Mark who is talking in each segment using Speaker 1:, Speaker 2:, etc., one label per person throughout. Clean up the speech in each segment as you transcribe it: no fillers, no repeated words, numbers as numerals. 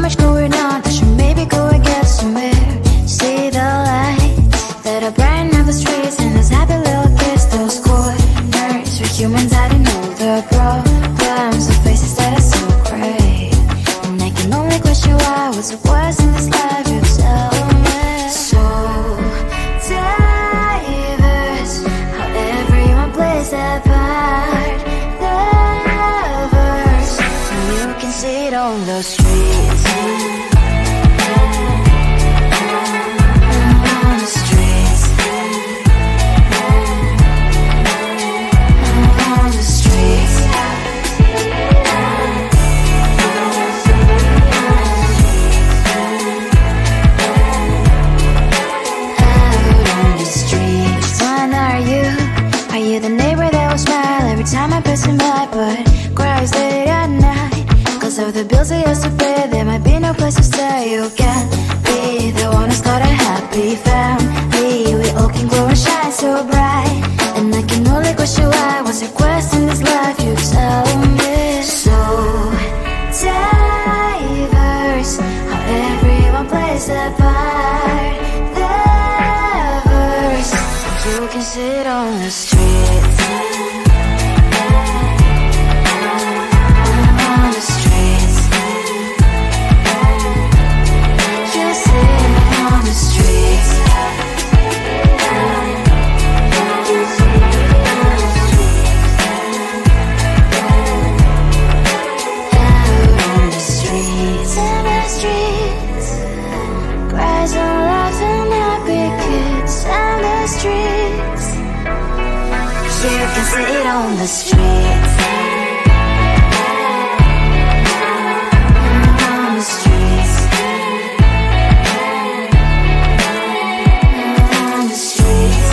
Speaker 1: much going on, I should maybe go and get some air. See the lights that are brighten up the streets, and those happy little kids, those corners where humans hiding all the problems, the faces that are so great. And I can only question why, what's the worst in this life, you tell me. So diverse, how everyone plays their part. Lovers, and you can see it on the streets. On the streets. On the streets. The neighbor that will smile every time I pass him by, but cries late at night cause of the bills he has to pay. There might be no place to stay. You can be the one who's got a happy family. We all can glow and shine so bright, and I can only question why. What's your quest in this life, you tell me. So diverse, how everyone plays their part. Lovers, you can sit on the street. On the streets. You sit on the streets. Out on the streets. On the streets. Cries and laughs and happy kids. On the streets. You can see it on the streets. On the streets. On the streets.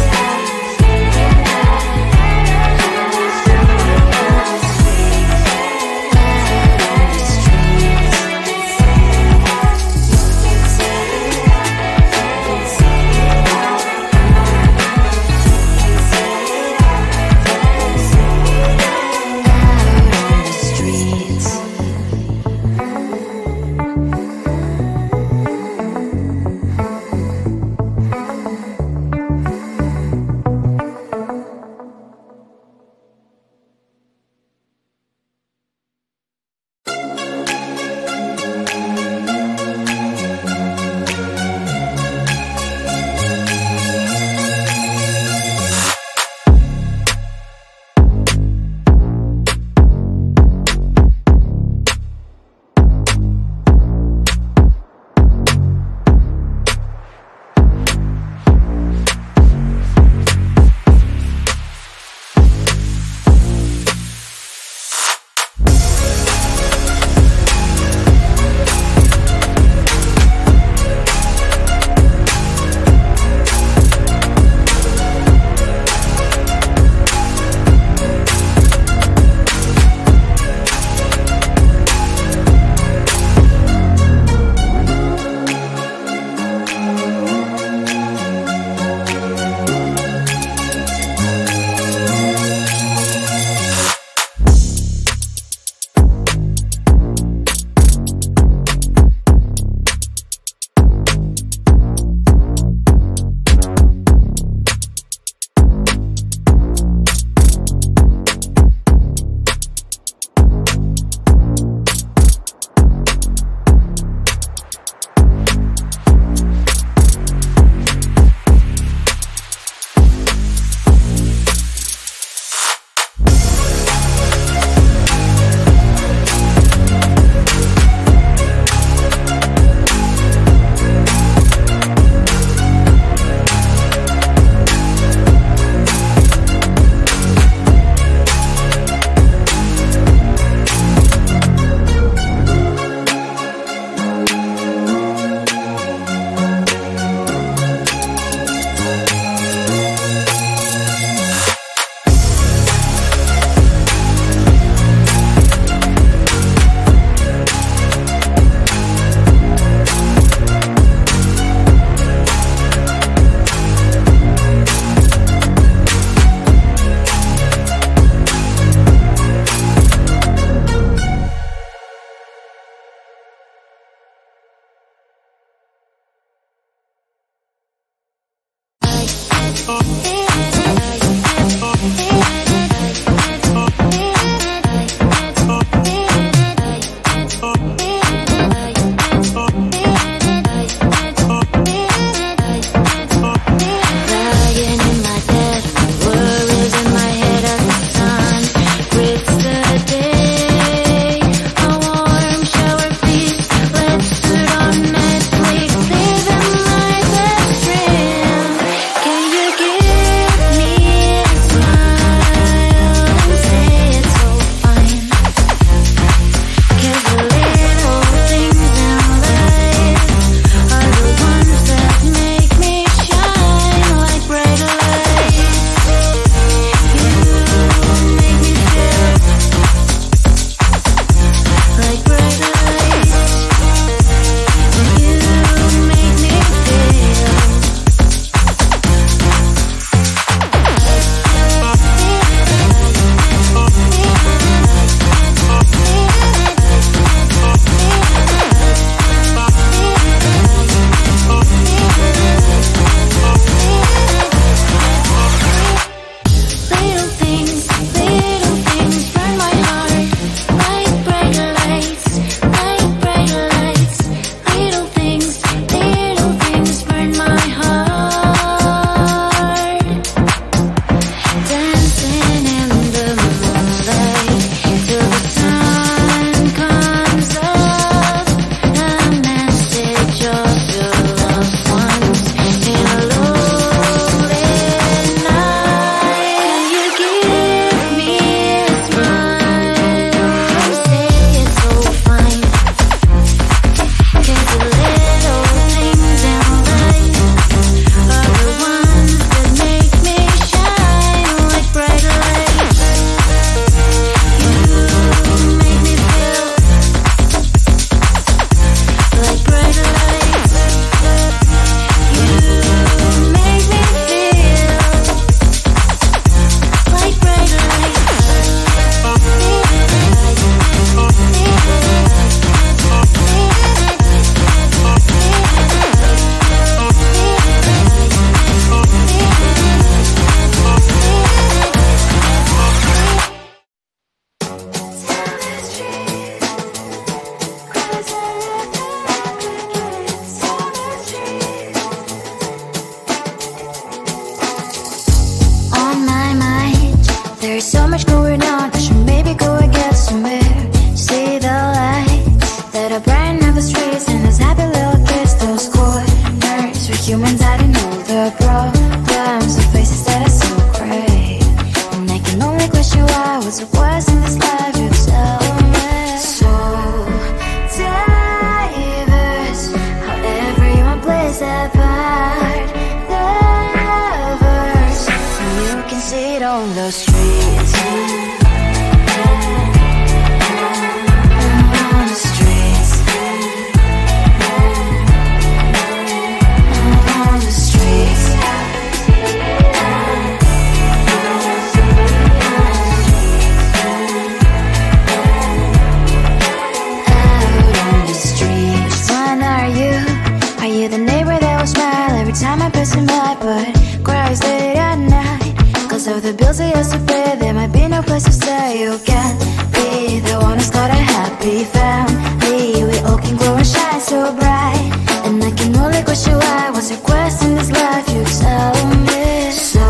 Speaker 1: be found. We all can glow and shine so bright, and I can only question why. What's your quest in this life? You tell me. So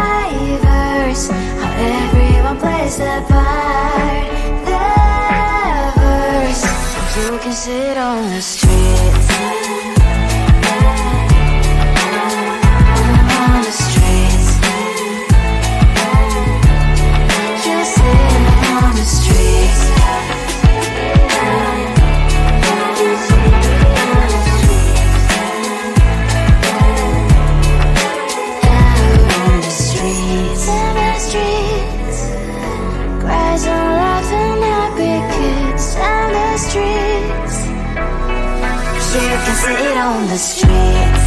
Speaker 1: diverse, how everyone plays their part. Their verse, you can sit on the streets. On the streets, you're sitting on the streets. You can sit on the streets.